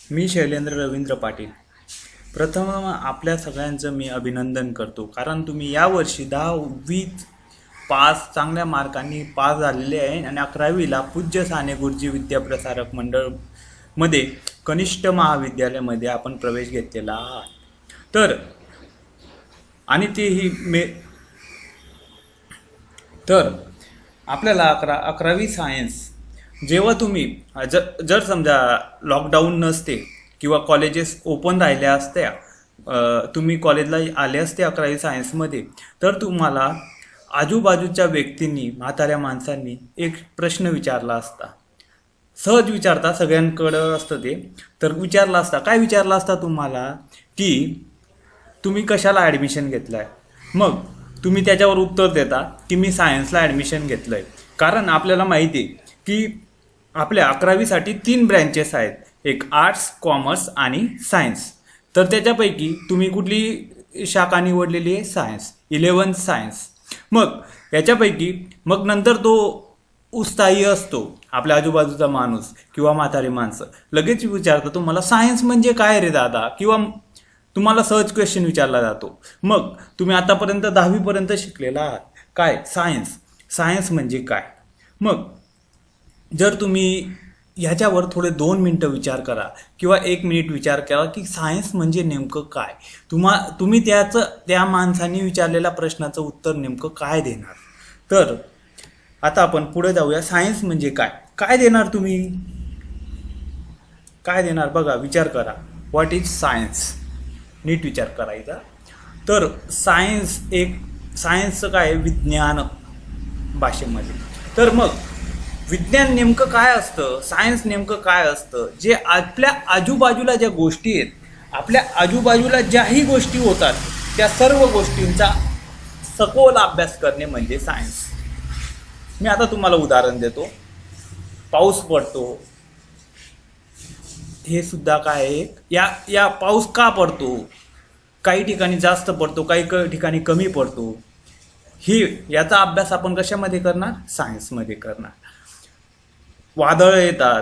मी शैलेंद्र रवींद्र पाटील. प्रथम आपल्या सगळ्यांचं मी अभिनंदन करतो, कारण तुम्ही यावर्षी 10वी पास चांगल्या मार्कांनी पास झालेले आहे आणि 11वीला पूज्य साने गुरुजी विद्याप्रसारक मंडळ मध्ये कनिष्ठ महाविद्यालयामध्ये आपण प्रवेश घेतलेला आहे. तर आणि तेही तर आपल्याला 11वी सायन्स जेव्हा तुम्ही जर समजा लॉकडाऊन नसते किंवा कॉलेजेस ओपन राहिल्या असत्या, तुम्ही कॉलेजला आले असते 11वी सायन्समध्ये, तर तुम्हाला आजूबाजूच्या व्यक्तींनी, म्हाताऱ्या माणसांनी एक प्रश्न विचारला असता. सहज विचारता, सगळ्यांकडं असतं ते. तर विचारला असता, काय विचारला असता तुम्हाला, की तुम्ही कशाला ॲडमिशन घेतलं आहे. मग तुम्ही त्याच्यावर उत्तर देता की मी सायन्सला ॲडमिशन घेतलं आहे. कारण आपल्याला माहिती आहे की आपल्या 11वीसाठी 3 ब्रँचेस आहेत, एक आर्ट्स, कॉमर्स आणि सायन्स. तर त्याच्यापैकी तुम्ही कुठली शाखा निवडलेली आहे? Science, 11th science. मग याच्यापैकी मग नंतर तो उत्साही असतो आपल्या आजूबाजूचा माणूस किंवा म्हातारी माणसं लगेच विचारतं तुम्हाला, सायन्स म्हणजे काय रे दादा, किंवा तुम्हाला सहज क्वेश्चन विचारला जातो. मग तुम्ही आतापर्यंत 10वीपर्यंत शिकलेला आहात, काय सायन्स, सायन्स म्हणजे काय. मग जर तुम्ही ह्याच्यावर थोडे 2 मिनटं विचार करा किंवा 1 मिनिट विचार करा की सायन्स म्हणजे नेमकं काय, तुम्ही त्या माणसाने विचारलेल्या प्रश्नाचं उत्तर नेमकं काय देणार. तर आता आपण पुढे जाऊया. सायन्स म्हणजे काय, काय देणार तुम्ही, काय देणार बघा, विचार करा. व्हॉट इज सायन्स, नीट विचार करायचा. तर सायन्सचं काय, विज्ञान भाषेमध्ये. तर मग विज्ञान नेमकं काय असतं, सायन्स नेमकं काय असतं, जे आपल्या आजूबाजूला ज्या गोष्टी आहेत, आपल्या आजूबाजूला ज्याही गोष्टी होतात त्या सर्व गोष्टींचा सखोल अभ्यास करणे म्हणजे सायन्स. मी आता तुम्हाला उदाहरण देतो. पाऊस पडतो, हे सुद्धा काय आहे, या पाऊस का पडतो, काही ठिकाणी जास्त पडतो, काही ठिकाणी कमी पडतो, याचा अभ्यास आपण कशामध्ये करणार? सायन्समध्ये करणार. वादळ येतात,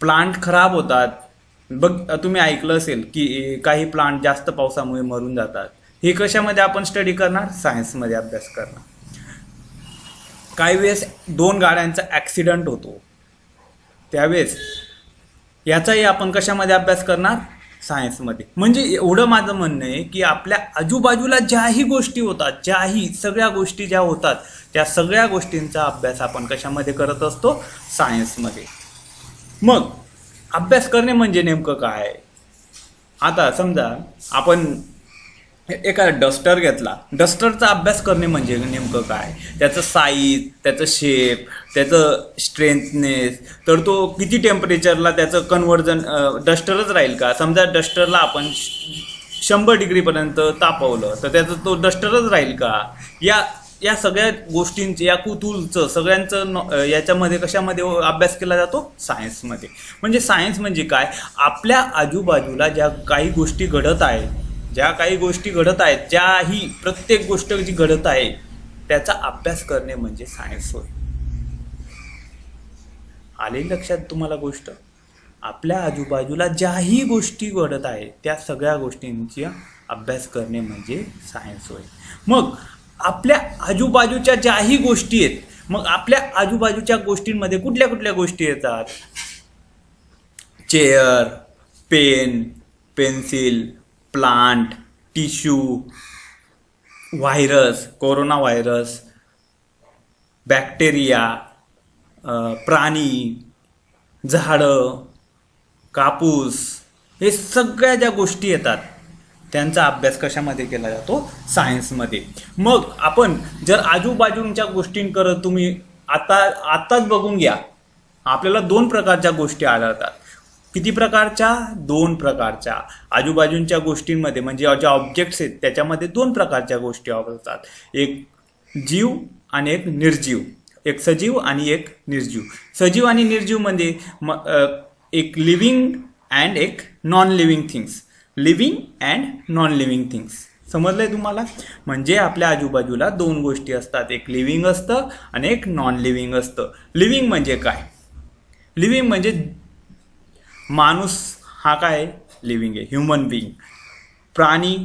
प्लांट खराब होतात. बघ, तुम्ही ऐकलं असेल की काही प्लांट जास्त पावसामुळे मरून जातात. हे कशामध्ये आपण स्टडी करणार? सायन्समध्ये अभ्यास करणार. काही वेळेस 2 गाड्यांचा ॲक्सिडेंट होतो, त्यावेळेस याचाही आपण कशामध्ये अभ्यास करणार? सायन्समध्ये. म्हणजे एवढं माझं म्हणणं आहे की आपल्या आजूबाजूला ज्याही गोष्टी होतात, सगळ्या गोष्टी ज्या होतात, त्या सगळ्या गोष्टींचा अभ्यास आपण कशामध्ये करत असतो? सायन्समध्ये. मग अभ्यास करणे म्हणजे नेमकं काय. आता समजा आपण एका डस्टर घेतला, डस्टरचा अभ्यास करणे म्हणजे नेमकं काय, त्याचं साईज, त्याचं शेप, त्याचं स्ट्रेंथनेस, तर तो किती टेम्परेचरला त्याचं कन्व्हर्जन, डस्टरच राहील का. समजा डस्टरला आपण 100 डिग्रीपर्यंत तापवलं तर त्याचं तो डस्टरच राहील का. या सगळ्या गोष्टींचे, या कुतूहलचं सगळ्यांचं याच्यामध्ये कशामध्ये अभ्यास केला जातो? सायन्समध्ये. म्हणजे सायन्स म्हणजे काय, आपल्या आजूबाजूला ज्या काही गोष्टी घडत आहेत, ज्याही प्रत्येक गोष्ट जी घडत आहे त्याचा अभ्यास करणे म्हणजे सायन्स होय. आले लक्षात तुम्हाला गोष्ट? आपल्या आजूबाजूला ज्याही गोष्टी घडत आहेत त्या सगळ्या गोष्टींचा अभ्यास करणे म्हणजे सायन्स होय. मग आपल्या आजूबाजूच्या ज्याही गोष्टी आहेत, मग आपल्या आजूबाजूच्या गोष्टींमध्ये कुठल्या कुठल्या गोष्टी येतात? Chair, pen, pencil, plant, tissue, virus, corona virus, bacteria, प्राणी, झाडं, कापूस, हे सगळ्या ज्या गोष्टी येतात त्यांचा अभ्यास कशामध्ये केला जातो? सायन्समध्ये. मग आपण जर आजूबाजूच्या गोष्टींकडे तुम्ही आताच बघून घ्या, आपल्याला 2 प्रकारच्या गोष्टी आढळतात. किती प्रकारच्या? 2 प्रकारच्या. आजूबाजूंच्या गोष्टींमध्ये म्हणजे ज्या ऑब्जेक्ट्स आहेत त्याच्यामध्ये 2 प्रकारच्या गोष्टी आढळतात, एक जीव आणि एक निर्जीव, एक सजीव आणि एक निर्जीव. सजीव आणि निर्जीव म्हणजे एक लिव्हिंग अँड एक non living things. Living and non living things. समजलंय तुम्हाला? म्हणजे आपल्या आजूबाजूला 2 गोष्टी असतात, एक लिव्हिंग असतं आणि एक नॉन लिव्हिंग असतं. लिव्हिंग म्हणजे काय? लिव्हिंग म्हणजे माणूस हा काय लिव्हिंग आहे, ह्युमन बिईंग. प्राणी,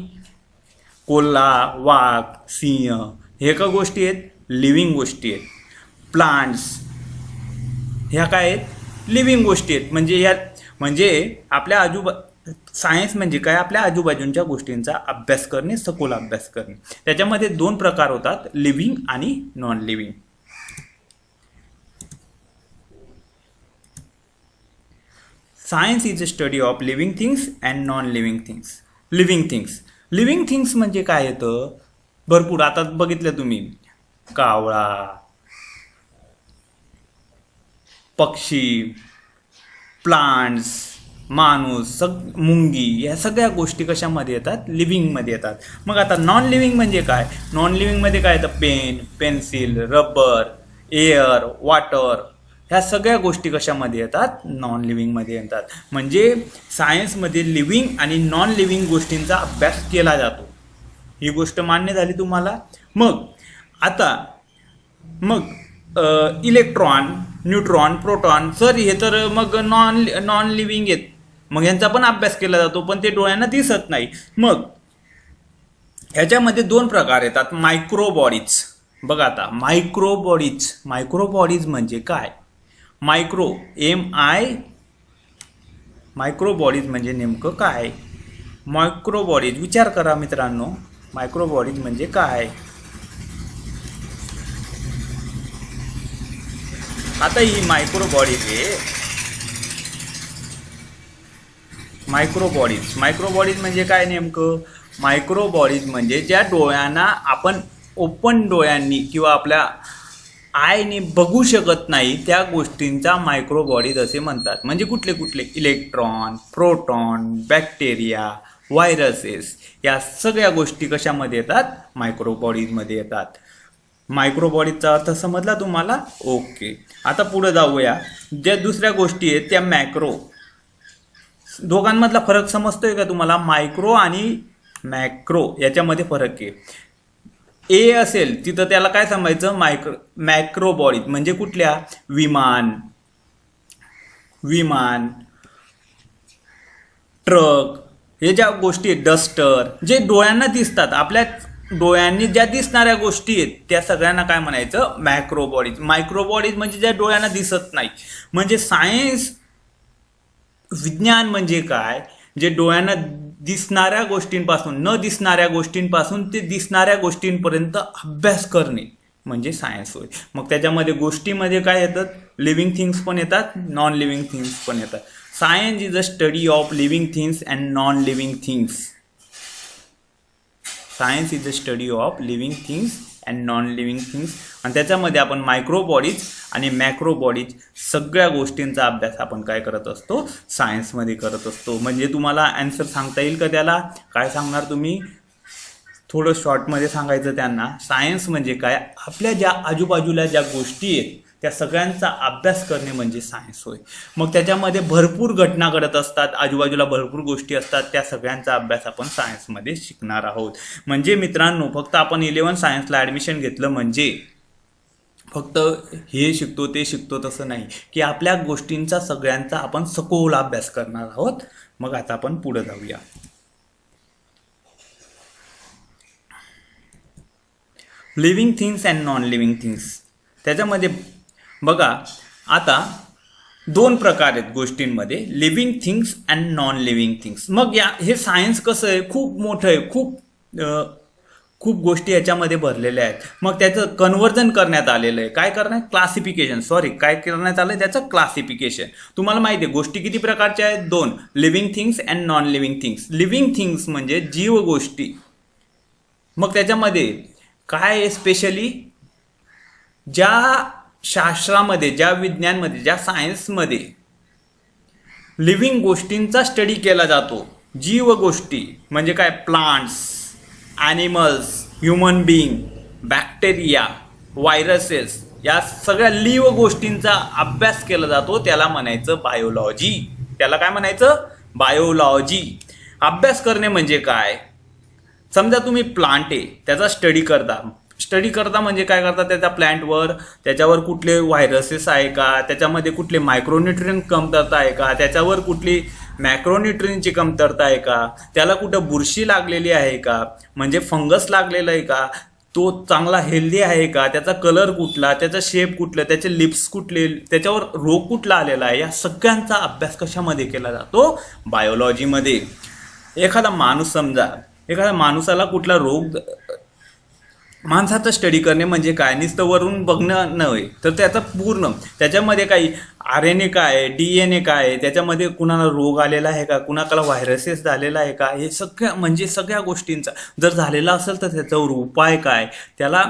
कोल्हा, वाघ, सिंह हे का गोष्टी आहेत, लिव्हिंग गोष्टी आहेत. प्लांट्स ह्या काय आहेत, लिव्हिंग गोष्टी आहेत. म्हणजे आपल्या सायन्स म्हणजे काय, आपल्या आजूबाजूच्या गोष्टींचा अभ्यास करणे, सखोल अभ्यास करणे. त्याच्यामध्ये 2 प्रकार होतात, लिव्हिंग आणि non living. Science is a study of living things and non living things. Living things म्हणजे काय येतं, भरपूर आता बघितलं तुम्ही, कावळा, पक्षी, प्लांट्स, माणूस, मुंगी, या सगळ्या गोष्टी कशामध्ये येतात, लिव्हिंगमध्ये येतात. मग आता नॉन लिव्हिंग म्हणजे काय, नॉन लिव्हिंगमध्ये काय येतं, pen, pencil, rubber, air, water, ह्या सगळ्या गोष्टी कशामध्ये येतात, नॉन लिव्हिंगमध्ये येतात. म्हणजे सायन्समध्ये लिव्हिंग आणि नॉन लिव्हिंग गोष्टींचा अभ्यास केला जातो. ही गोष्ट मान्य झाली तुम्हाला. मग इलेक्ट्रॉन, न्यूट्रॉन, प्रोटॉन, सर हे तर मग नॉन लिव्हिंग आहेत, मग यांचा पण अभ्यास केला जातो, पण ते डोळ्यांना दिसत नाही. मग ह्याच्यामध्ये 2 प्रकार येतात, मायक्रोबॉडीज. बघा आता मायक्रोबॉडीज म्हणजे काय, मायक्रोबॉडीज म्हणजे नेमकं काय, मायक्रोबॉडीज विचार करा मित्रांनो, मायक्रोबॉडीज म्हणजे काय. आता ही मायक्रोबॉडीज आहे, मायक्रोबॉडीज म्हणजे काय नेमकं, मायक्रोबॉडीज म्हणजे ज्या डोळ्यांना आपण ओपन डोळ्यांनी किंवा आपल्या आयने बघू शकत नाही त्या गोष्टींचा मायक्रोबॉडीज असे म्हणतात. म्हणजे कुठले इलेक्ट्रॉन, प्रोटॉन, बॅक्टेरिया, व्हायरसेस, या सगळ्या गोष्टी कशामध्ये येतात, मायक्रोबॉडीजमध्ये येतात. मायक्रोबॉडीजचा अर्थ समजला तुम्हाला, ओके. आता पुढे जाऊया, ज्या दुसऱ्या गोष्टी आहेत त्या मॅक्रो. दोघांमधला फरक समजतोय का तुम्हाला, मायक्रो आणि मॅक्रो याच्यामध्ये फरक आहे. ए असेल तिथं त्याला काय समजायचं, मॅक्रोबॉडीज म्हणजे कुठल्या, विमान, ट्रक, हे ज्या गोष्टी आहेत, डस्टर, जे डोळ्यांना दिसतात, आपल्या डोळ्यांनी ज्या दिसणाऱ्या गोष्टी आहेत त्या सगळ्यांना काय म्हणायचं, मॅक्रोबॉडीज. मायक्रोबॉडीज म्हणजे ज्या डोळ्यांना दिसत नाही. म्हणजे सायन्स, विज्ञान म्हणजे काय, जे डोळ्यांना दिसणाऱ्या गोष्टींपासून, न दिसणाऱ्या गोष्टींपासून ते दिसणाऱ्या गोष्टींपर्यंत अभ्यास करणे म्हणजे सायन्स होय. मग त्याच्यामध्ये गोष्टीमध्ये काय येतात, लिव्हिंग थिंग्स पण येतात, नॉन लिव्हिंग थिंग्स पण येतात. Science is a study of living things and non living things. Science is a study of living things and non living things. आणि त्याच्यामध्ये आपण मायक्रोबॉडीज आणि मॅक्रोबॉडीज सगळ्या गोष्टींचा अभ्यास आपण काय करत असतो, सायन्समध्ये करत असतो. म्हणजे तुम्हाला आन्सर सांगता येईल का त्याला, काय सांगणार तुम्ही, थोडं शॉर्टमध्ये सांगायचं त्यांना. सायन्स म्हणजे काय, आपल्या ज्या आजूबाजूला ज्या गोष्टी आहेत त्या सगळ्यांचा अभ्यास करणे म्हणजे सायन्स होय. मग त्याच्यामध्ये भरपूर घटना घडत असतात, आजूबाजूला भरपूर गोष्टी असतात, त्या सगळ्यांचा अभ्यास आपण सायन्समध्ये शिकणार आहोत. म्हणजे मित्रांनो, फक्त आपण 11 सायन्सला ॲडमिशन घेतलं म्हणजे फक्त हे शिकतो ते शिकतो तसं नाही, की आपल्या गोष्टींचा सगळ्यांचा आपण सखोल अभ्यास करणार आहोत. मग आता आपण पुढे जाऊया. Living things and non living things. त्याच्यामध्ये बघा आता 2 प्रकार आहेत गोष्टींमध्ये, living things and non living things. मग हे सायन्स कसं आहे, खूप मोठं आहे, खूप गोष्टी याच्यामध्ये भरलेल्या आहेत. मग त्याचं कन्व्हर्जन करण्यात आलेलं आहे. काय करण्यात आलं त्याचं क्लासिफिकेशन. तुम्हाला माहिती आहे गोष्टी किती प्रकारच्या आहेत, 2, living things and non living things. Living things म्हणजे जीव गोष्टी. मग त्याच्यामध्ये काय आहे, स्पेशली ज्या शास्त्रामध्ये, ज्या विज्ञानमध्ये, ज्या सायन्समध्ये लिव्हिंग गोष्टींचा स्टडी केला जातो, जीव गोष्टी म्हणजे काय, plants, animals, human being, bacteria, viruses, या सगळ्या लिव्ह गोष्टींचा अभ्यास केला जातो, त्याला म्हणायचं बायोलॉजी. त्याला काय म्हणायचं, बायोलॉजी. अभ्यास करणे म्हणजे काय, समजा तुम्ही प्लांट आहे त्याचा स्टडी करता म्हणजे काय करता, त्याच्या प्लांटवर, त्याच्यावर कुठले व्हायरसेस आहे का, त्याच्यामध्ये कुठले मायक्रोन्युट्रिएंट कमतरता आहे का, त्याच्यावर कुठली मॅक्रोन्यूट्रियनची कमतरता आहे का, त्याला कुठं बुरशी लागलेली आहे का, म्हणजे फंगस लागलेला आहे का, तो चांगला हेल्दी आहे का, त्याचा कलर कुठला, त्याचा शेप कुठला, त्याचे लिप्स कुठले, त्याच्यावर रोग कुठला आलेला आहे, या सगळ्यांचा अभ्यास कशामध्ये केला जातो, बायोलॉजीमध्ये. एखादा माणूस समजा, एखाद्या माणसाला कुठला रोग, माणसाचा स्टडी करणे म्हणजे काय, नुसतं वरून बघणं नव्हे, तर त्याचा पूर्ण त्याच्यामध्ये काही RNA काय, DNA काय, त्याच्यामध्ये कुणाला रोग आलेला आहे का, कुणाला व्हायरसेस झालेला आहे का, हे सगळ्या गोष्टींचा जर झालेला असेल तर त्याच्यावर उपाय काय, त्याला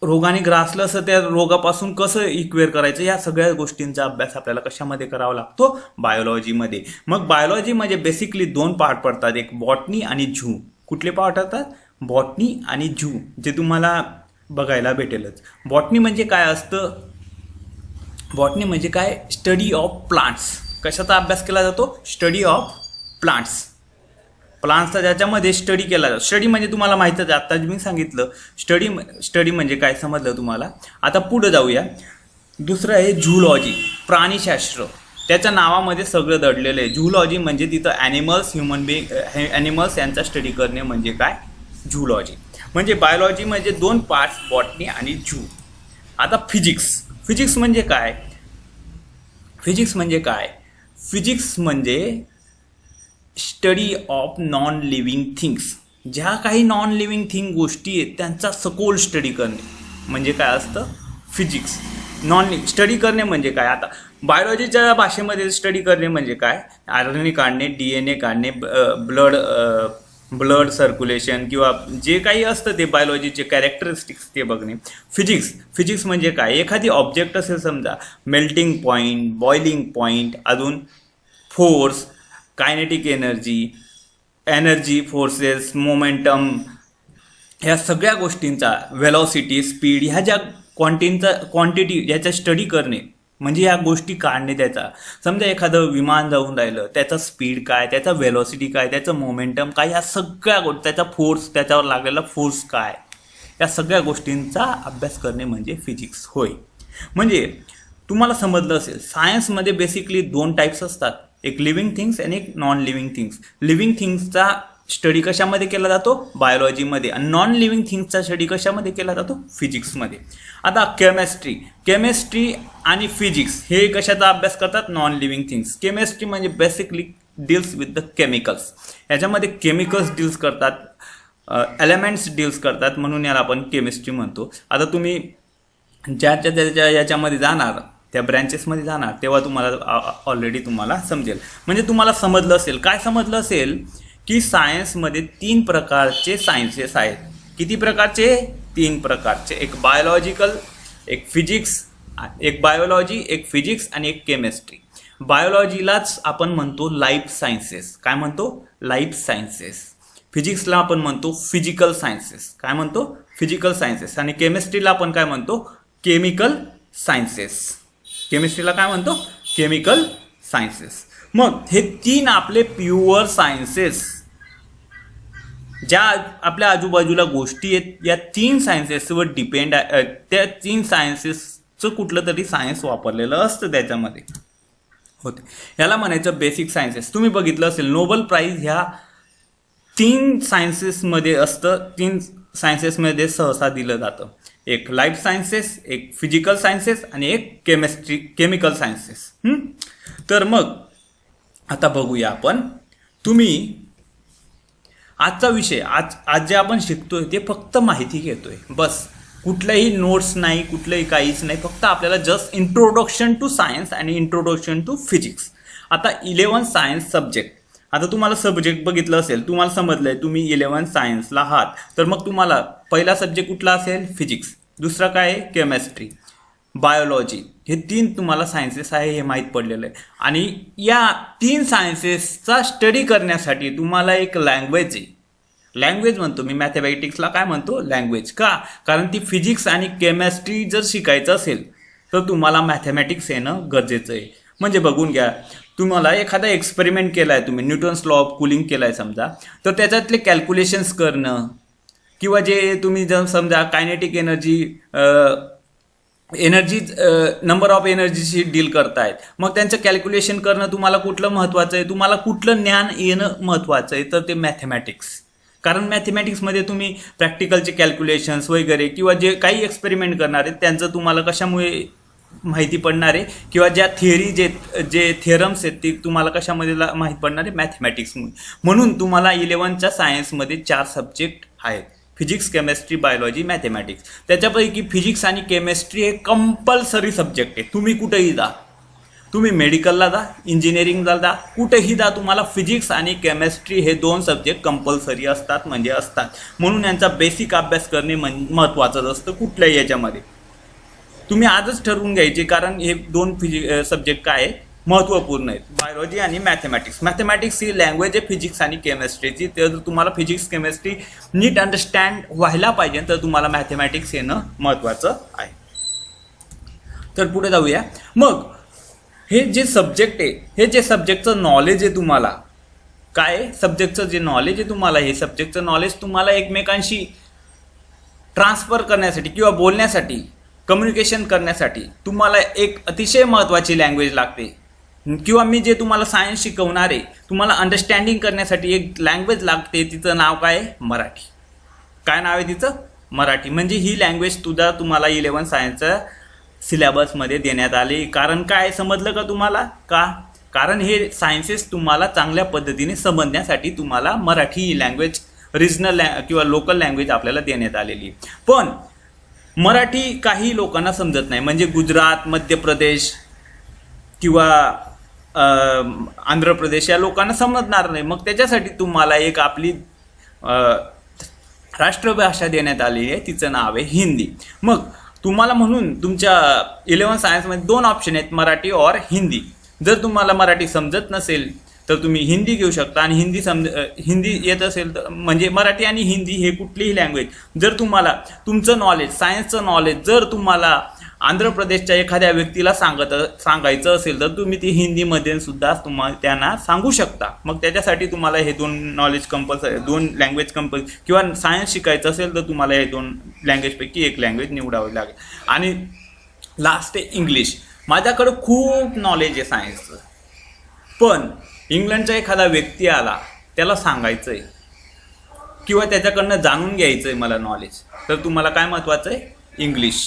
रोगाने ग्रासलं असं त्या रोगापासून कसं इक्वेअर करायचं, या सगळ्या गोष्टींचा अभ्यास आपल्याला कशामध्ये करावा लागतो, बायोलॉजीमध्ये. मग बायोलॉजीमध्ये बेसिकली 2 पार्ट पडतात, एक बॉटनी आणि झू. कुठले पार्ट असतात, बॉटनी आणि झू, जे तुम्हाला बघायला भेटेलच. बॉटनी म्हणजे काय असतं, बॉटनी म्हणजे काय, स्टडी ऑफ प्लांट्स. कशाचा अभ्यास केला जातो, स्टडी ऑफ प्लांट्सचा ज्याच्यामध्ये स्टडी केला जातो. स्टडी म्हणजे तुम्हाला माहीतच आहे, आत्ता मी सांगितलं स्टडी म्हणजे काय समजलं तुम्हाला. आता पुढे जाऊया. दुसरं आहे झूलॉजी, प्राणीशास्त्र. त्याच्या नावामध्ये सगळं दडलेलं आहे. झूलॉजी म्हणजे तिथं ॲनिमल्स, ह्युमन बिईंग, ॲनिमल्स यांचा स्टडी करणे म्हणजे काय, झूलॉजी. म्हणजे बायोलॉजी म्हणजे 2 पार्ट्स, बॉटनी आणि झू. आता फिजिक्स म्हणजे काय, फिजिक्स म्हणजे study of non living things. ज्या काही नॉन लिव्हिंग थिंग गोष्टी आहेत त्यांचा सखोल स्टडी करणे म्हणजे काय असतं, फिजिक्स. स्टडी करणे म्हणजे काय, आता बायोलॉजीच्या भाषेमध्ये स्टडी करणे म्हणजे काय, RNA काढणे, DNA काढणे, ब्लड सर्क्युलेशन किंवा जे काही असतं ते बायोलॉजीचे कॅरेक्टरिस्टिक्स ते बघणे. फिजिक्स म्हणजे काय, एखादी ऑब्जेक्ट असेल समजा, मेल्टिंग पॉईंट, बॉइलिंग पॉईंट, अजून force, kinetic energy forces, momentum, ह्या सगळ्या गोष्टींचा, व्हेलॉसिटी, स्पीड, ह्या ज्या क्वांटिटी याचा स्टडी करणे म्हणजे या गोष्टी काढणे. त्याचा समजा एखादं विमान जाऊन राहिलं, त्याचा स्पीड काय, त्याचा व्हेलॉसिटी काय, त्याचं मोमेंटम काय, या सगळ्या त्याचा फोर्स, त्याच्यावर लागलेला फोर्स काय, या सगळ्या गोष्टींचा अभ्यास करणे म्हणजे फिजिक्स होय. म्हणजे तुम्हाला समजलं असेल, सायन्समध्ये बेसिकली 2 टाईप्स असतात, एक लिव्हिंग थिंग्स आणि एक नॉन लिव्हिंग थिंग्स. लिव्हिंग थिंग्सचा स्टडी कशामध्ये केला जातो, बायोलॉजीमध्ये, आणि नॉन लिव्हिंग थिंग्सचा स्टडी कशामध्ये केला जातो, फिजिक्समध्ये. आता केमिस्ट्री आणि फिजिक्स हे कशाचा अभ्यास करतात, नॉन लिव्हिंग थिंग्स. केमिस्ट्री म्हणजे basically deals with the chemicals. याच्यामध्ये केमिकल्स डील्स करतात, एलिमेंट्स डील्स करतात, म्हणून याला आपण केमिस्ट्री म्हणतो. आता तुम्ही ज्या याच्यामध्ये जाणार, त्या ब्रँचेसमध्ये जाणार, तेव्हा तुम्हाला ऑलरेडी तुम्हाला समजेल. म्हणजे तुम्हाला समजलं असेल, काय समजलं असेल की सायन्समध्ये 3 प्रकारचे सायन्सेस आहेत. किती प्रकारचे, 3 प्रकारचे. एक बायोलॉजिकल, एक बायोलॉजी, एक फिजिक्स आणि एक केमिस्ट्री. बायोलॉजीलाच आपण म्हणतो लाईफ सायन्सेस. काय म्हणतो, लाईफ सायन्सेस. फिजिक्सला आपण म्हणतो फिजिकल सायन्सेस. काय म्हणतो, फिजिकल सायन्सेस. आणि केमिस्ट्रीला आपण काय म्हणतो, केमिकल सायन्सेस. केमिस्ट्रीला काय म्हणतो, केमिकल सायन्सेस. मग हे 3 आपले प्युअर सायन्सेस, ज्या आपल्या आजूबाजूला गोष्टी आहेत, या 3 सायन्सेसवर डिपेंड आहे. त्या 3 सायन्सेसचं कुठलं तरी सायन्स वापरलेलं असतं त्याच्यामध्ये होते. याला म्हणायचं बेसिक सायन्सेस. तुम्ही बघितलं असेल, नोबेल प्राईज ह्या 3 सायन्सेसमध्ये असतं. 3 सायन्सेसमध्ये सहसा दिलं जातं. एक लाईफ सायन्सेस, एक फिजिकल सायन्सेस आणि एक केमिकल सायन्सेस. तर मग आता बघूया आपण, तुम्ही आजचा विषय, आज जे आपण शिकतोय ते फक्त माहिती घेतोय बस. कुठल्याही नोट्स नाही, कुठलंही काहीच नाही. फक्त आपल्याला जस्ट इंट्रोडक्शन टू सायन्स आणि इंट्रोडक्शन टू फिजिक्स. आता 11 सायन्स सब्जेक्ट. आता तुम्हाला सब्जेक्ट बघितलं असेल, तुम्हाला समजलंय तुम्ही 11 सायन्सला आहात, तर मग तुम्हाला पहिला सब्जेक्ट कुठला असेल, फिजिक्स. दुसरा काय आहे, केमिस्ट्री, बायोलॉजी. हे 3 तुम्हाला सायन्सेस आहे हे माहीत पडलेलं आहे. आणि या 3 सायन्सेसचा स्टडी करण्यासाठी तुम्हाला एक लँग्वेज आहे. लँग्वेज म्हणतो मी, मॅथमॅटिक्सला काय म्हणतो, लँग्वेज. का, कारण ती फिजिक्स आणि केमिस्ट्री जर शिकायचं असेल तर तुम्हाला मॅथमॅटिक्स येणं गरजेचं आहे. म्हणजे बघून घ्या, तुम्हाला एखादा एक्सपेरिमेंट केला आहे, तुम्ही न्यूटन्स लॉ ऑफ कूलिंग केला आहे समजा, तर त्याच्यातले कॅल्क्युलेशन्स करणं, किंवा जे तुम्ही जर समजा kinetic energy energy number of एनर्जीशी डील करतायत. मग त्यांचं कॅल्क्युलेशन करणं तुम्हाला कुठलं महत्त्वाचं आहे, तुम्हाला कुठलं ज्ञान येणं महत्त्वाचं आहे, तर ते मॅथमॅटिक्स. कारण मॅथमॅटिक्समध्ये तुम्ही प्रॅक्टिकलचे कॅल्क्युलेशन्स वगैरे किंवा जे काही एक्सपेरिमेंट करणार आहेत त्यांचं तुम्हाला कशामुळे माहिती पडणार आहे, किंवा ज्या थिअरी जे थिअरम्स आहेत ते तुम्हाला कशामध्ये माहीत पडणार आहे, मॅथमॅटिक्समुळे. म्हणून तुम्हाला 11च्या सायन्समध्ये 4 सब्जेक्ट आहेत: फिजिक्स, केमिस्ट्री, बायोलॉजी, मॅथमॅटिक्स. त्याच्यापैकी फिजिक्स आणि केमिस्ट्री हे कंपल्सरी सब्जेक्ट आहे. तुम्ही कुठेही जा, तुम्ही मेडिकलला जा, इंजिनिअरिंगला जा, कुठेही जा, तुम्हाला फिजिक्स आणि केमिस्ट्री हे 2 सब्जेक्ट कंपल्सरी असतात, म्हणजे असतात. म्हणून यांचा बेसिक अभ्यास करणे महत्त्वाचं असतं कुठल्याही याच्यामध्ये. तुम्ही आजच ठरवून घ्यायचे, कारण हे 2 सब्जेक्ट काय आहे, महत्त्वपूर्ण आहेत: बायोलॉजी आणि मॅथमॅटिक्स. मॅथमॅटिक्स ही लँग्वेज आहे फिजिक्स आणि केमिस्ट्रीची. तर तुम्हाला फिजिक्स केमिस्ट्री नीट अंडरस्टँड व्हायला पाहिजे, तर तुम्हाला मॅथमॅटिक्स येणं महत्त्वाचं आहे. तर पुढे जाऊया. मग हे जे सब्जेक्ट आहे, हे जे सब्जेक्टचं नॉलेज आहे तुम्हाला, काय सब्जेक्टचं जे नॉलेज आहे तुम्हाला, हे सब्जेक्टचं नॉलेज तुम्हाला एकमेकांशी ट्रान्सफर करण्यासाठी किंवा बोलण्यासाठी, कम्युनिकेशन करण्यासाठी तुम्हाला एक अतिशय महत्त्वाची लँग्वेज लागते. किंवा मी जे तुम्हाला सायन्स शिकवणार आहे, तुम्हाला अंडरस्टँडिंग करण्यासाठी एक लँग्वेज लागते. तिचं नाव काय आहे? मराठी. काय नाव आहे तिचं? मराठी. म्हणजे ही लँग्वेज तुम्हाला 11 सायन्सच्या सिलेबसमध्ये देण्यात आली. कारण काय समजलं का तुम्हाला? कारण हे सायन्सेस तुम्हाला चांगल्या पद्धतीने समजण्यासाठी तुम्हाला मराठी ही लँग्वेज, रिजनल किंवा लोकल लँग्वेज आपल्याला देण्यात आलेली. पण मराठी काही लोकांना समजत नाही. म्हणजे गुजरात, मध्य प्रदेश किंवा आंध्र प्रदेश या लोकांना समजणार नाही. मग त्याच्यासाठी तुम्हाला एक आपली राष्ट्रभाषा देण्यात आली आहे, तिचं नाव आहे हिंदी. मग तुम्हाला म्हणून तुमच्या 11 सायन्समध्ये 2 ऑप्शन आहेत, मराठी और हिंदी. जर तुम्हाला मराठी समजत नसेल तर तुम्ही हिंदी घेऊ शकता, आणि हिंदी येत असेल तर, म्हणजे मराठी आणि हिंदी हे कुठलीही लँग्वेज, जर तुम्हाला तुमचं नॉलेज, सायन्सचं नॉलेज जर तुम्हाला आंध्र प्रदेशच्या एखाद्या व्यक्तीला सांगायचं असेल तर तुम्ही ती हिंदीमध्ये सुद्धा त्यांना सांगू शकता. मग त्याच्यासाठी तुम्हाला हे 2 नॉलेज कंपल्सरी, 2 लँग्वेज कंपल्सरी, किंवा सायन्स शिकायचं असेल तर तुम्हाला हे 2 लँग्वेजपैकी एक लँग्वेज निवडावी लागेल. आणि लास्ट आहे इंग्लिश. माझ्याकडं खूप नॉलेज आहे सायन्सचं, पण इंग्लंडचा एखादा व्यक्ती आला, त्याला सांगायचं आहे किंवा त्याच्याकडनं जाणून घ्यायचं आहे मला नॉलेज, तर तुम्हाला काय महत्त्वाचं आहे? इंग्लिश.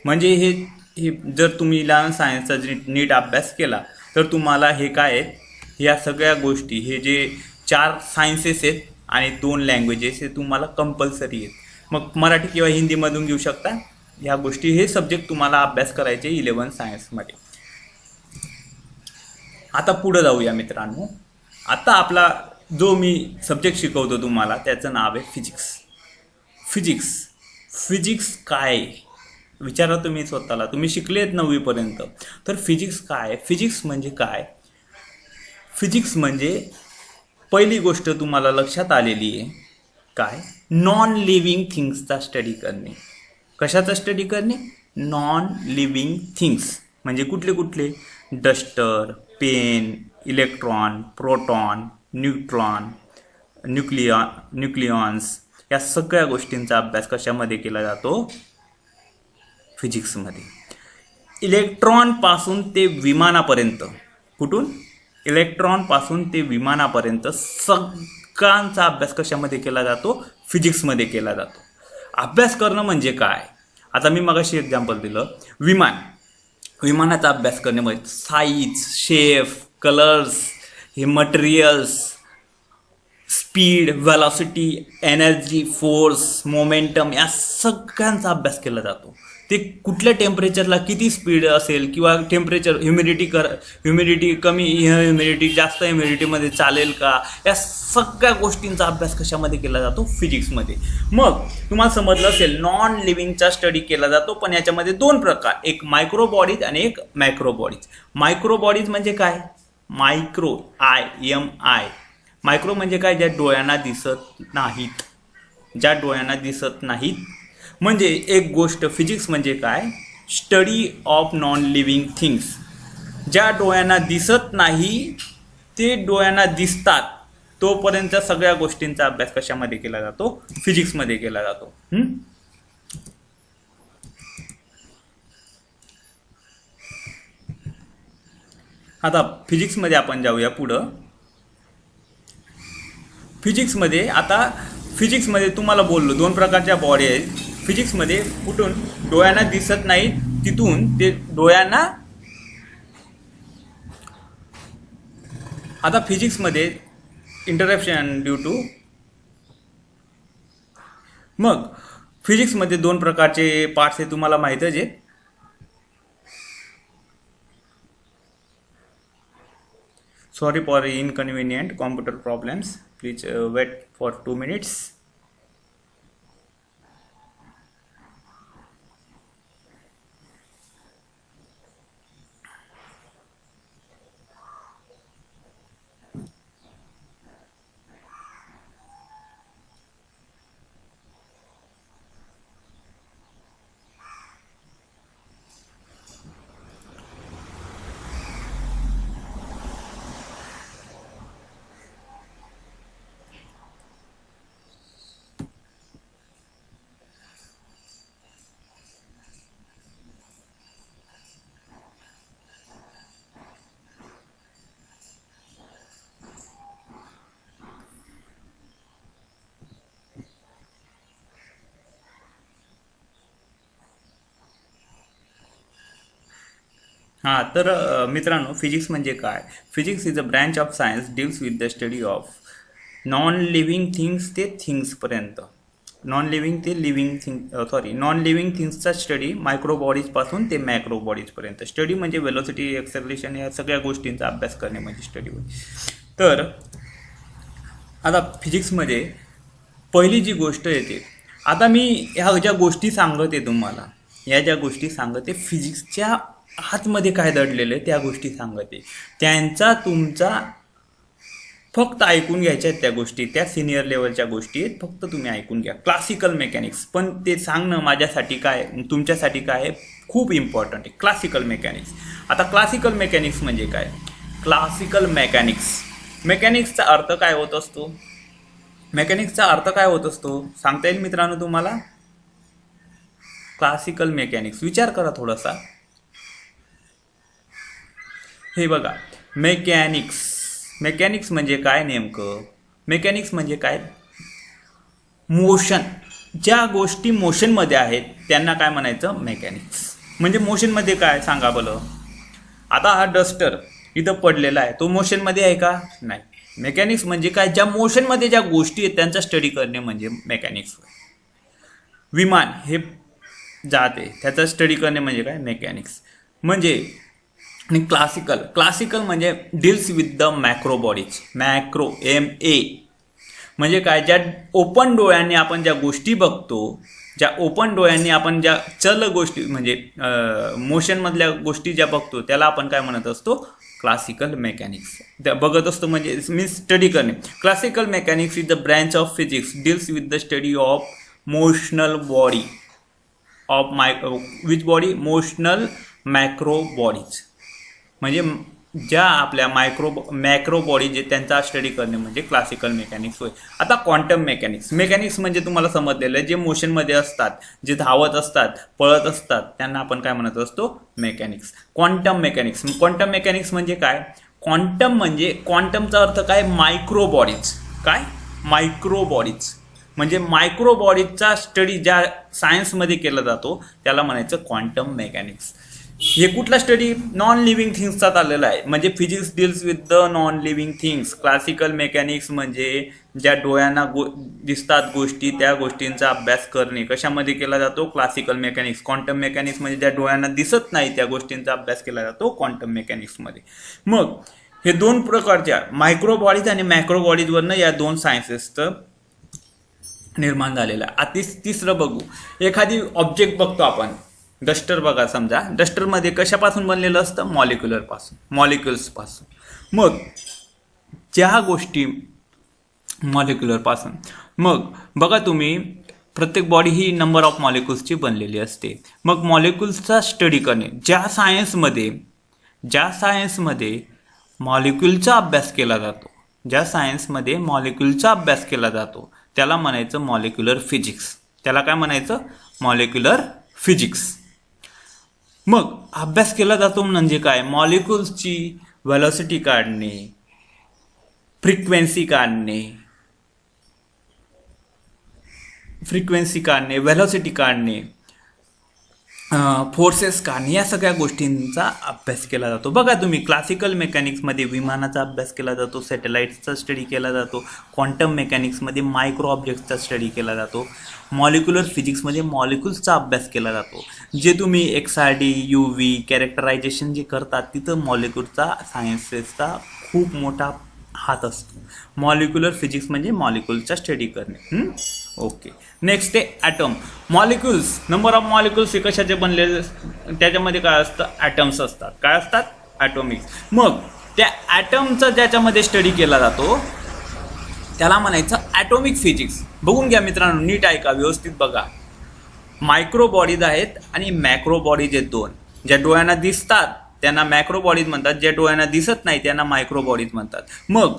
म्हणजे हे जर तुम्ही लहान सायन्सचा नीट अभ्यास केला तर तुम्हाला हे काय आहेत, ह्या सगळ्या गोष्टी, हे जे 4 सायन्सेस आहेत आणि 2 लँग्वेजेस हे तुम्हाला कंपल्सरी आहेत. मग मराठी किंवा हिंदीमधून घेऊ शकता ह्या गोष्टी. हे सब्जेक्ट तुम्हाला अभ्यास करायचे 11 सायन्समध्ये. आता पुढे जाऊया मित्रांनो. आता आपला जो मी सब्जेक्ट शिकवतो तुम्हाला त्याचं नाव आहे फिजिक्स. फिजिक्स काय विचारा तुम्ही स्वतःला. तुम्ही शिकलेत 9वीपर्यंत, तर फिजिक्स काय? फिजिक्स म्हणजे काय? फिजिक्स म्हणजे पहिली गोष्ट तुम्हाला लक्षात आलेली आहे काय? नॉन लिव्हिंग थिंग्सचा स्टडी करणे. कशाचा स्टडी करणे? Non living things. म्हणजे कुठले? Duster, pen, electron, proton, neutron, nucleons, या सगळ्या गोष्टींचा अभ्यास कशामध्ये केला जातो? फिजिक्समध्ये. इलेक्ट्रॉनपासून ते विमानापर्यंत, कुठून? इलेक्ट्रॉनपासून ते विमानापर्यंत सगळ्यांचा अभ्यास कशामध्ये केला जातो? फिजिक्समध्ये केला जातो. अभ्यास करणं म्हणजे काय? आता मी मगाशी एक्झाम्पल दिलं, विमानाचा अभ्यास करणे म्हणजे साईज, शेप, कलर्स, हे materials, speed, velocity, energy, force, momentum, या सगळ्यांचा अभ्यास केला जातो. ते कुठल्या टेम्परेचरला किती स्पीड असेल, किंवा टेम्परेचर, ह्युमिडिटी कमी, ह्युमिडिटी जास्त, ह्युमिडिटीमध्ये चालेल का, या सगळ्या गोष्टींचा अभ्यास कशामध्ये केला जातो? फिजिक्समध्ये. मग तुम्हाला समजलं असेल नॉन लिव्हिंगचा स्टडी केला जातो, पण याच्यामध्ये 2 प्रकार, एक मायक्रो बॉडीज आणि एक मॅक्रो बॉडीज. मायक्रो बॉडीज म्हणजे काय? मायक्रो, मायक्रो म्हणजे काय? ज्या डोळ्यांना दिसत नाहीत. म्हणजे एक गोष्ट, फिजिक्स म्हणजे काय? Study of non living things. ज्या डोळ्यांना दिसत नाही ते डोळ्यांना दिसतात, तोपर्यंत सगळ्या गोष्टींचा अभ्यास कशामध्ये केला जातो? फिजिक्समध्ये केला जातो. आता फिजिक्समध्ये आपण जाऊया पुढं. फिजिक्समध्ये तुम्हाला बोललो 2 प्रकारच्या बॉडी आहेत. फिजिक्समध्ये कुठून डोळ्यांना दिसत नाही तिथून ते डोळ्यांना. आता फिजिक्समध्ये इंटरप्शन ड्यू टू. मग फिजिक्समध्ये 2 प्रकारचे पार्ट्स आहे, तुम्हाला माहीतच आहे. Sorry for inconvenient computer problems. Please wait for 2 minutes. हां, तर मित्रांनो, फिजिक्स म्हणजे काय? Physics is a branch of science deals with the study of non living things ते थिंग्सपर्यंत. नॉन लिव्हिंग थिंग्सचा स्टडी मायक्रो बॉडीजपासून ते मॅक्रो बॉडीजपर्यंत. स्टडी म्हणजे वेलोसिटी, एक्सेलरेशन या सगळ्या गोष्टींचा अभ्यास करणे म्हणजे स्टडी होईल. तर आता फिजिक्समध्ये पहिली जी गोष्ट येते, आता मी ह्या ज्या गोष्टी सांगते तुम्हाला, या ज्या गोष्टी सांगते फिजिक्सच्या आतमध्ये काय दडलेलं आहे त्या गोष्टी सांगते. त्यांचा तुमचा फक्त ऐकून घ्यायच्या आहेत त्या गोष्टी. त्या सिनियर लेवलच्या गोष्टी आहेत, फक्त तुम्ही ऐकून घ्या. क्लासिकल मेकॅनिक्स, पण ते सांगणं माझ्यासाठी काय, तुमच्यासाठी काय आहे, खूप इम्पॉर्टंट आहे. Classical mechanics. आता क्लासिकल मेकॅनिक्स म्हणजे काय? क्लासिकल मेकॅनिक्सचा अर्थ काय होत असतो? सांगता येईल मित्रांनो तुम्हाला? क्लासिकल मेकॅनिक्स, विचार करा थोडासा. हे बघा, मेकॅनिक्स म्हणजे काय नेमकं? मेकॅनिक्स म्हणजे काय? मोशन. ज्या गोष्टी मोशनमध्ये आहेत त्यांना काय म्हणायचं? मेकॅनिक्स. म्हणजे मोशनमध्ये काय सांगा बरं? आता हा डस्टर इथं पडलेला आहे, तो मोशनमध्ये आहे का? नाही. मेकॅनिक्स म्हणजे काय? ज्या मोशनमध्ये ज्या गोष्टी आहेत त्यांचा स्टडी करणे म्हणजे मेकॅनिक्स. विमान हे जाते, त्याचा स्टडी करणे म्हणजे काय? मेकॅनिक्स. म्हणजे आणि क्लासिकल म्हणजे deals with the macro bodies. Macro MA म्हणजे काय? ज्या ओपन डोळ्यांनी आपण ज्या गोष्टी बघतो, ज्या ओपन डोळ्यांनी आपण ज्या चल गोष्टी म्हणजे मोशनमधल्या गोष्टी ज्या बघतो त्याला आपण काय म्हणत असतो? Classical mechanics. त्या बघत असतो म्हणजे मीन्स स्टडी करणे. Classical mechanics is the branch of physics deals with the study of motional body of which body? Motional macro bodies. म्हणजे ज्या आपल्या मॅक्रो बॉडीज आहेत त्यांचा स्टडी करणे म्हणजे क्लासिकल मेकॅनिक्स होय. आता क्वांटम मेकॅनिक्स म्हणजे तुम्हाला समजलेलं आहे, जे मोशनमध्ये असतात, जे धावत असतात, पळत असतात, त्यांना आपण काय म्हणत असतो? मेकॅनिक्स. क्वांटम मेकॅनिक्स म्हणजे काय? क्वांटमचा अर्थ काय? Micro bodies. काय? Micro bodies. म्हणजे मायक्रो बॉडीजचा स्टडी ज्या सायन्समध्ये केला जातो त्याला म्हणायचं क्वांटम मेकॅनिक्स. हे कुठला स्टडी? नॉन लिव्हिंग थिंग्सचा चाललेला आहे. म्हणजे physics deals with the non living things. Classical mechanics म्हणजे ज्या डोळ्यांना दिसतात गोष्टी, त्या गोष्टींचा अभ्यास करणे कशामध्ये केला जातो? Classical mechanics. क्वांटम मेकॅनिक्स म्हणजे ज्या डोळ्यांना दिसत नाही त्या गोष्टींचा अभ्यास केला जातो क्वांटम मेकॅनिक्समध्ये. मग हे 2 प्रकारच्या मायक्रो बॉडीज आणि मॅक्रो बॉडीजवरनं या 2 सायन्सेसचं निर्माण झालेलं आहे. आता तिसरं बघू. एखादी ऑब्जेक्ट बघतो आपण, डस्टर बघा समजा. डस्टरमध्ये कशापासून बनलेलं असतं? मॉलिक्युल्सपासून. मग ज्या गोष्टी मॉलिक्युलरपासून, मग बघा तुम्ही, प्रत्येक बॉडी ही नंबर ऑफ मॉलिक्युल्सची बनलेली असते. मग मॉलिक्युल्सचा स्टडी करणे, ज्या सायन्समध्ये मॉलिक्युलचा अभ्यास केला जातो, त्याला म्हणायचं मॉलिक्युलर फिजिक्स. त्याला काय म्हणायचं? Molecular physics. मग अभ्यास केला जातो म्हणजे काय? मॉलिक्युल्सची व्हेलॉसिटी काढणे, फ्रिक्वेन्सी काढणे, व्हेलॉसिटी काढणे, फोर्सेस काढणे, या सगळ्या गोष्टींचा अभ्यास केला जातो. बघा तुम्ही क्लासिकल मेकॅनिक्समध्ये विमानाचा अभ्यास केला जातो, सॅटेलाइट्सचा स्टडी केला जातो, क्वांटम मेकॅनिक्समध्ये मायक्रो ऑब्जेक्ट्सचा स्टडी केला जातो, मॉलिक्युलर फिजिक्समध्ये मॉलिक्युल्सचा अभ्यास केला जातो. जे तुम्ही XRD, UV कॅरेक्टरायझेशन जे करतात तिथं मॉलिक्युलचा सायन्सेसचा खूप मोठा हात असतो. मॉलिक्युलर फिजिक्स म्हणजे मॉलिक्युलचा स्टडी करणे. ओके, नेक्स्ट आहे atom. Molecules, number of molecules हे कशाचे बनलेले, त्याच्यामध्ये काय असतं, ॲटम्स असतात. काय असतात, ॲटॉमिक्स. मग त्या ॲटमचा ज्याच्यामध्ये स्टडी केला जातो त्याला म्हणायचं ॲटॉमिक फिजिक्स. बघून घ्या मित्रांनो, नीट ऐका, व्यवस्थित बघा. मायक्रो बॉडीज आहेत आणि मॅक्रो बॉडीज आहेत दोन. ज्या डोळ्यांना दिसतात त्यांना मॅक्रो बॉडीज म्हणतात, ज्या डोळ्यांना दिसत नाही त्यांना मायक्रो बॉडीज म्हणतात. मग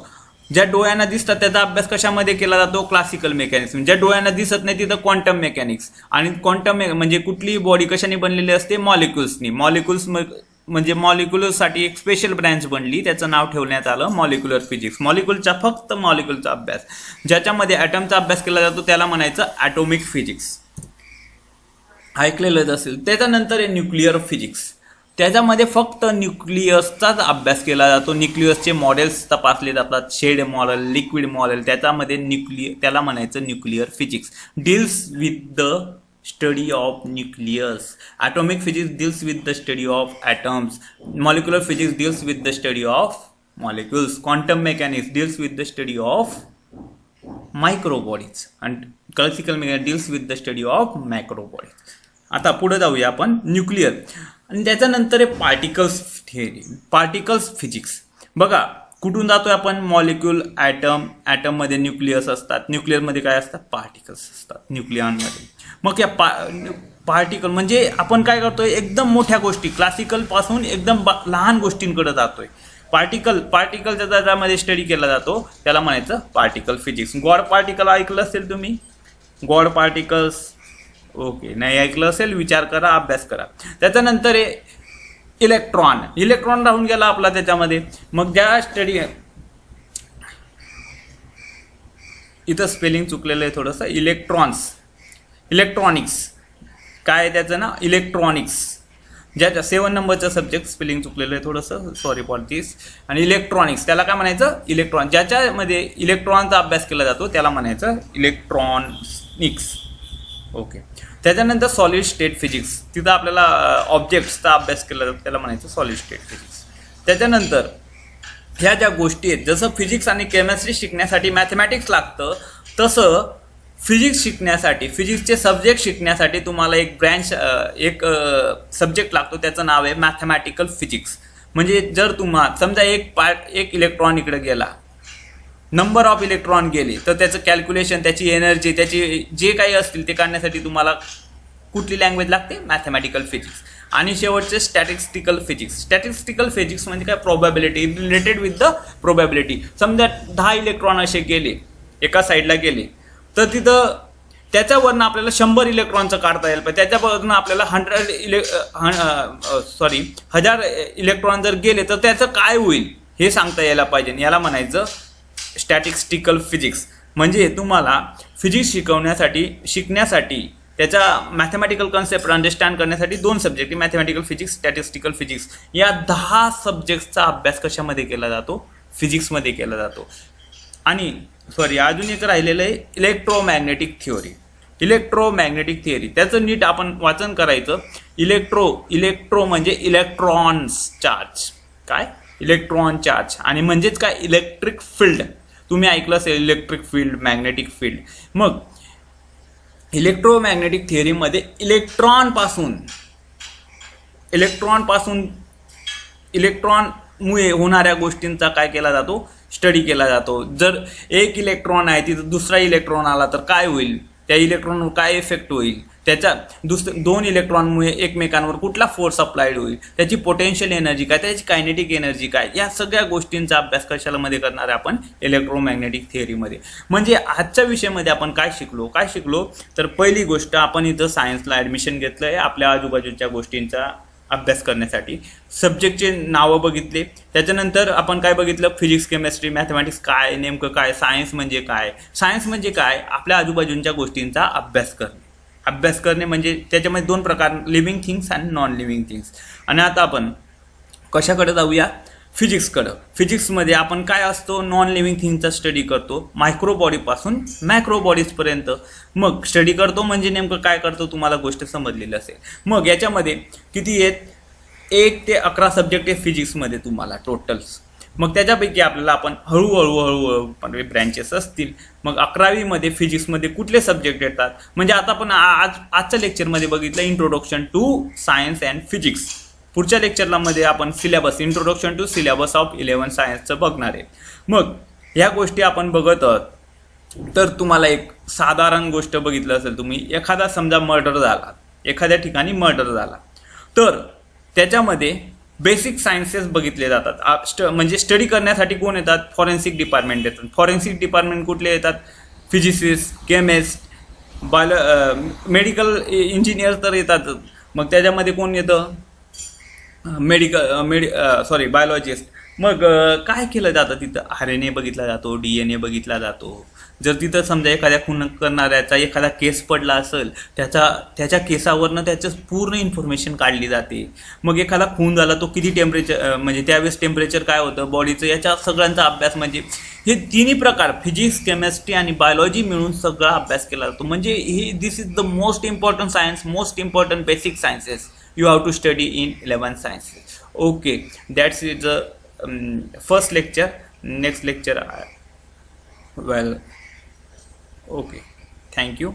ज्या डोळ्यांना दिसतात त्याचा अभ्यास कशामध्ये केला जातो, क्लासिकल मेकॅनिक्स. ज्या डोळ्यांना दिसत नाही तिथं क्वांटम मेकॅनिक्स. आणि क्वांटम म्हणजे कुठलीही बॉडी कशाने बनलेली असते, मॉलिक्युल्सनी. मॉलिक्युल्स म्हणजे मॉलिक्युलसाठी एक स्पेशल ब्रँच बनली, त्याचं नाव ठेवण्यात आलं मॉलिक्युलर फिजिक्स. मॉलिक्युलचा फक्त मॉलिक्युलचा अभ्यास, ज्याच्यामध्ये ॲटमचा अभ्यास केला जातो त्याला म्हणायचं ॲटॉमिक फिजिक्स. ऐकलेलंच असेल. त्याच्यानंतर आहे न्यूक्लिअर फिजिक्स. त्याच्यामध्ये फक्त न्यूक्लियसचाच अभ्यास केला जातो. न्यूक्लियसचे मॉडेल्स तपासले जातात, शेड मॉडेल, लिक्विड मॉडेल. त्याच्यामध्ये त्याला म्हणायचं nuclear physics. Deals with the study of nucleus. Atomic physics deals with the study of atoms. Molecular physics deals with the study of molecules. Quantum mechanics deals with the study of micro bodies. आणि classical mechanics deals with the study of macro bodies. आता पुढे जाऊया आपण, nuclear. आणि त्याच्यानंतर आहे particles theory, particles physics. बघा कुठून जातोय आपण, मॉलिक्यूल, ॲटममध्ये न्यूक्लियस असतात, न्यूक्लियरमध्ये काय असतात, पार्टिकल्स असतात न्यूक्लियॉनमध्ये. मग या पार्टिकल म्हणजे आपण काय करतोय, एकदम मोठ्या गोष्टी, क्लासिकल पासून एकदम लहान गोष्टींकडे जातोय. पार्टिकलच्या त्याच्यामध्ये स्टडी केला जातो, त्याला म्हणायचं पार्टिकल फिजिक्स. गॉड पार्टिकल ऐकलं असेल तुम्ही, गॉड पार्टिकल्स. ओके, नाही ऐकलं असेल विचार करा, अभ्यास करा. त्याच्यानंतर आहे इलेक्ट्रॉन राहून गेला आपला त्याच्यामध्ये. मग ज्या स्टडी, इथं स्पेलिंग चुकलेलं आहे थोडंसं, इलेक्ट्रॉनिक्स. काय आहे त्याचं ना, इलेक्ट्रॉनिक्स. ज्याच्या 7 नंबरचं सब्जेक्ट स्पेलिंग चुकलेलं आहे थोडंसं, सॉरी फॉर दिस. आणि इलेक्ट्रॉनिक्स त्याला काय म्हणायचं, इलेक्ट्रॉन. ज्याच्यामध्ये इलेक्ट्रॉनचा अभ्यास केला जातो त्याला म्हणायचं इलेक्ट्रॉनिक्स. ओके. त्याच्यानंतर सॉलिड स्टेट फिजिक्स. तिथं आपल्याला ऑब्जेक्ट्सचा अभ्यास केला जातो, त्याला म्हणायचं सॉलिड स्टेट फिजिक्स. त्याच्यानंतर ह्या ज्या गोष्टी आहेत, जसं फिजिक्स आणि केमिस्ट्री शिकण्यासाठी मॅथमॅटिक्स लागतं, तसं फिजिक्स शिकण्यासाठी, फिजिक्सचे सब्जेक्ट शिकण्यासाठी तुम्हाला एक सब्जेक्ट लागतो, त्याचं नाव आहे मॅथमॅटिकल फिजिक्स. म्हणजे जर तुम्हाला समजा एक इलेक्ट्रॉन इकडे गेला, नंबर ऑफ इलेक्ट्रॉन गेले, तर त्याचं कॅल्क्युलेशन, त्याची एनर्जी, त्याची जे काही असतील ते काढण्यासाठी तुम्हाला कुठली लँग्वेज लागते, मॅथमॅटिकल फिजिक्स. आणि शेवटचे स्टॅटिस्टिकल फिजिक्स. स्टॅटिस्टिकल फिजिक्स म्हणजे काय, probability, related with the probability. समजा 10 इलेक्ट्रॉन असे गेले, एका साईडला गेले, तर तिथं त्याच्यावरनं आपल्याला 100 इलेक्ट्रॉनचं काढता येईल. पण त्याच्यावरनं आपल्याला 1000 इलेक्ट्रॉन जर गेले तर त्याचं काय होईल हे सांगता यायला पाहिजे. याला म्हणायचं स्टॅटिस्टिकल फिजिक्स. म्हणजे तुम्हाला फिजिक्स शिकण्यासाठी त्याच्या मॅथमॅटिकल कन्सेप्ट अंडरस्टँड करण्यासाठी 2 subject, mathematical physics, statistical physics. या 10 सब्जेक्टचा अभ्यास कशामध्ये केला जातो, फिजिक्समध्ये केला जातो. आणि अजून एक राहिलेलं आहे इलेक्ट्रोमॅग्नेटिक थिअरी. त्याचं नीट आपण वाचन करायचं. इलेक्ट्रो म्हणजे इलेक्ट्रॉन्स चार्ज. काय, इलेक्ट्रॉन चार्ज. आणि म्हणजेच काय, इलेक्ट्रिक फील्ड. तुम्ही ऐकलं असेल इलेक्ट्रिक फील्ड, मॅग्नेटिक फील्ड. मग इलेक्ट्रोमॅग्नेटिक थिअरीमध्ये इलेक्ट्रॉनमुळे होणाऱ्या गोष्टींचा काय केला जातो, स्टडी केला जातो. जर एक इलेक्ट्रॉन आहे तिथं दुसरा इलेक्ट्रॉन आला तर काय होईल, त्या इलेक्ट्रॉनवर काय इफेक्ट होईल, त्याच्या 2 इलेक्ट्रॉनमुळे एकमेकांवर कुठला फोर्स अप्लाइड होईल, त्याची पोटेन्शियल एनर्जी काय, त्याची कायनेटिक एनर्जी काय, या सगळ्या गोष्टींचा अभ्यास कशामध्ये करणार आहे आपण, इलेक्ट्रोमॅग्नेटिक थिअरीमध्ये. म्हणजे आजच्या विषयामध्ये आपण काय शिकलो तर पहिली गोष्ट, आपण इथं सायन्सला ॲडमिशन घेतलं आहे, आपल्या आजूबाजूच्या गोष्टींचा अभ्यास करण्यासाठी. सब्जेक्टचे नावं बघितले, त्याच्यानंतर आपण काय बघितलं, फिजिक्स, केमिस्ट्री, मॅथमॅटिक्स काय नेमकं काय, सायन्स म्हणजे काय. सायन्स म्हणजे काय, आपल्या आजूबाजूच्या गोष्टींचा अभ्यास करणे म्हणजे त्याच्यामध्ये 2 प्रकार, लिव्हिंग थिंग्स आणि नॉन लिव्हिंग थिंग्स. आणि आता आपण कशाकडे जाऊया, फिजिक्सकडं. फिजिक्समध्ये आपण काय असतो, नॉन लिव्हिंग थिंगचा स्टडी करतो, मायक्रो बॉडीपासून मॅक्रो बॉडीजपर्यंत. मग स्टडी करतो म्हणजे नेमकं काय करतो तुम्हाला गोष्ट समजलेली असेल. मग याच्यामध्ये किती आहेत, 1 ते 11 सब्जेक्ट आहे फिजिक्समध्ये तुम्हाला टोटल्स. मग त्याच्यापैकी आपल्याला आपण हळूहळू ब्रँचेस असतील. मग 11वीमध्ये फिजिक्समध्ये कुठले सब्जेक्ट येतात, म्हणजे आता आपण आजच्या लेक्चरमध्ये बघितलं introduction to science and physics. पुढच्या लेक्चरला मध्ये आपण syllabus, introduction to syllabus of 11 सायन्सचं बघणार आहे. मग ह्या गोष्टी आपण बघत आहोत. तर तुम्हाला एक साधारण गोष्ट बघितलं असेल तुम्ही, एखादा समजा मर्डर झाला, एखाद्या ठिकाणी मर्डर झाला, तर त्याच्यामध्ये बेसिक सायन्सेस बघितले जातात. म्हणजे स्टडी करण्यासाठी कोण येतात, फॉरेन्सिक डिपार्टमेंट येतात. फॉरेन्सिक डिपार्टमेंट कुठले येतात, फिजिसिस्ट, केमिस्ट, मेडिकल इंजिनियर तर येतातच. मग त्याच्यामध्ये कोण येतं, बायोलॉजिस्ट. मग काय केलं जातं तिथं, RNA बघितला जातो, DNA बघितला जातो. जर तिथं समजा एखाद्या खून करणाऱ्याचा एखादा केस पडला असेल, त्याच्या केसावरनं त्याचं पूर्ण इन्फॉर्मेशन काढली जाते. मग एखादा खून झाला, तो किती टेम्परेचर, म्हणजे त्यावेळेस टेम्परेचर काय होतं बॉडीचं, याच्या सगळ्यांचा अभ्यास, म्हणजे हे 3 प्रकार फिजिक्स, केमिस्ट्री आणि बायोलॉजी मिळून सगळा अभ्यास केला जातो. म्हणजे this is the most important science, most important basic sciences you have to study in 11 sciences. Okay, that's it, the first lecture. Next lecture, well, okay, thank you.